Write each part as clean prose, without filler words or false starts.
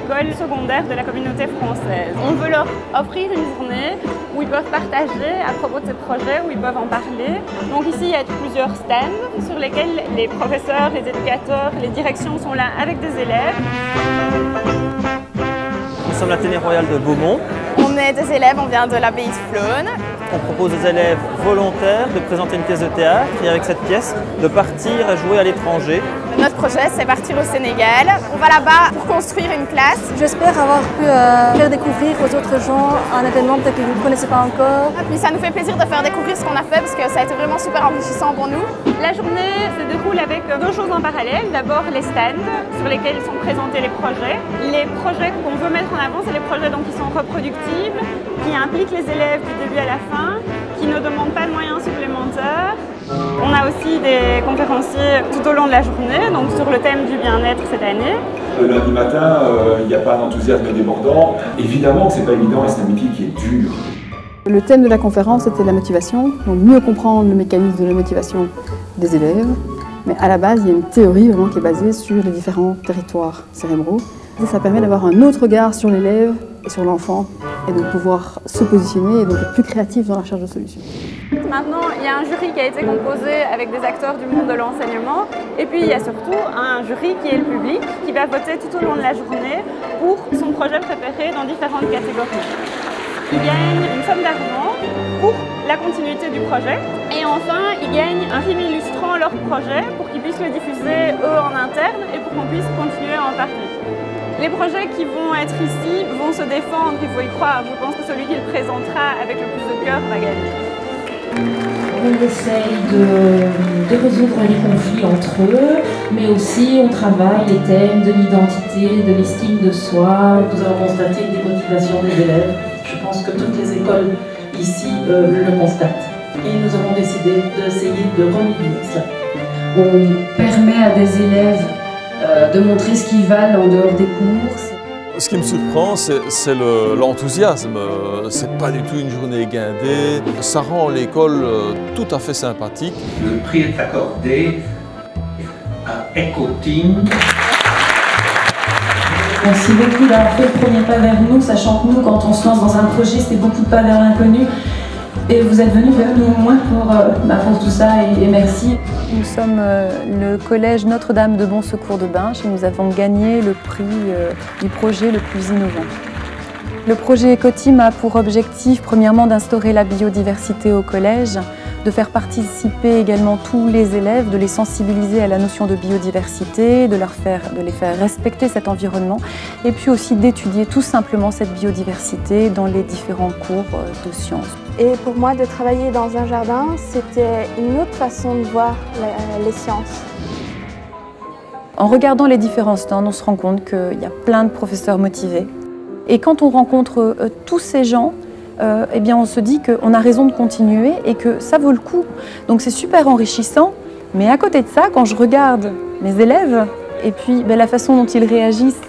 écoles secondaires de la communauté française. On veut leur offrir une journée où ils peuvent partager à propos de ces projets, où ils peuvent en parler. Donc ici, il y a plusieurs stands sur lesquels les professeurs, les éducateurs, les directions sont là avec des élèves. Nous sommes l'Athénée Royal de Beaumont. On est des élèves, on vient de l'abbaye de Flône. On propose aux élèves volontaires de présenter une pièce de théâtre et avec cette pièce de partir à jouer à l'étranger. Notre projet, c'est partir au Sénégal. On va là-bas pour construire une classe. J'espère avoir pu faire découvrir aux autres gens un événement peut-être que vous ne connaissez pas encore. Et puis ça nous fait plaisir de faire découvrir ce qu'on a fait parce que ça a été vraiment super enrichissant pour nous. La journée se déroule avec deux choses en parallèle. D'abord les stands sur lesquels sont présentés les projets. Les projets qu'on veut mettre en avant, c'est les projets donc, qui sont reproductibles, qui impliquent les élèves du début à la fin, qui ne demandent pas de moyens supplémentaires. On a aussi des conférenciers tout au long de la journée, donc sur le thème du bien-être cette année. Le lundi matin, il n'y a pas un enthousiasme débordant. Évidemment que ce n'est pas évident et c'est un métier qui est dur. Le thème de la conférence était la motivation, donc mieux comprendre le mécanisme de la motivation des élèves. Mais à la base, il y a une théorie vraiment qui est basée sur les différents territoires cérébraux. Et ça permet d'avoir un autre regard sur l'élève et sur l'enfant et de pouvoir se positionner et donc être plus créatif dans la recherche de solutions. Maintenant, il y a un jury qui a été composé avec des acteurs du monde de l'enseignement et puis il y a surtout un jury qui est le public qui va voter tout au long de la journée pour son projet préféré dans différentes catégories. Ils gagnent une somme d'argent pour la continuité du projet et enfin ils gagnent un film illustrant leur projet pour qu'ils puissent le diffuser eux en interne et pour qu'on puisse continuer à en parler. Les projets qui vont être ici vont se défendre, il faut y croire. Je pense que celui qui le présentera avec le plus de cœur va gagner. On essaye de résoudre les conflits entre eux, mais aussi on travaille les thèmes de l'identité, de l'estime de soi. Nous avons constaté une démotivation des élèves. Je pense que toutes les écoles ici le constatent. Et nous avons décidé d'essayer de remédier cela. On permet à des élèves de montrer ce qu'ils valent en dehors des cours. Ce qui me surprend, c'est l'enthousiasme. C'est pas du tout une journée guindée. Ça rend l'école tout à fait sympathique. Le prix est accordé à EcoTeam. Merci beaucoup d'avoir fait le premier pas vers nous, sachant que nous, quand on se lance dans un projet, c'était beaucoup de pas vers l'inconnu. Et vous êtes venus vers nous au moins pour tout ça et merci. Nous sommes le collège Notre-Dame de Bon Secours de Binche et nous avons gagné le prix du projet le plus innovant. Le projet EcoTeam a pour objectif premièrement d'instaurer la biodiversité au collège, de faire participer également tous les élèves, de les sensibiliser à la notion de biodiversité, de les faire respecter cet environnement et puis aussi d'étudier tout simplement cette biodiversité dans les différents cours de sciences. Et pour moi, de travailler dans un jardin, c'était une autre façon de voir les sciences. En regardant les différents stands, on se rend compte qu'il y a plein de professeurs motivés. Et quand on rencontre tous ces gens, eh bien on se dit qu'on a raison de continuer et que ça vaut le coup. Donc c'est super enrichissant, mais à côté de ça, quand je regarde mes élèves et puis la façon dont ils réagissent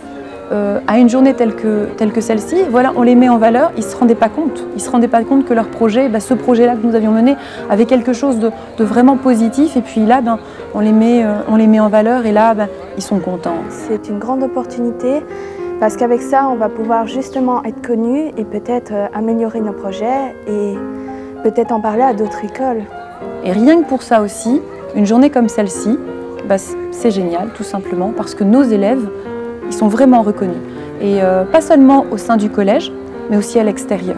à une journée telle que celle-ci, voilà, on les met en valeur, ils ne se rendaient pas compte. Ils ne se rendaient pas compte que leur projet, ce projet-là que nous avions mené, avait quelque chose de vraiment positif. Et puis là, on les met en valeur et là, ils sont contents. C'est une grande opportunité parce qu'avec ça, on va pouvoir justement être connus et peut-être améliorer nos projets et peut-être en parler à d'autres écoles. Et rien que pour ça aussi, une journée comme celle-ci, c'est génial, tout simplement, parce que nos élèves, ils sont vraiment reconnus. Et pas seulement au sein du collège, mais aussi à l'extérieur.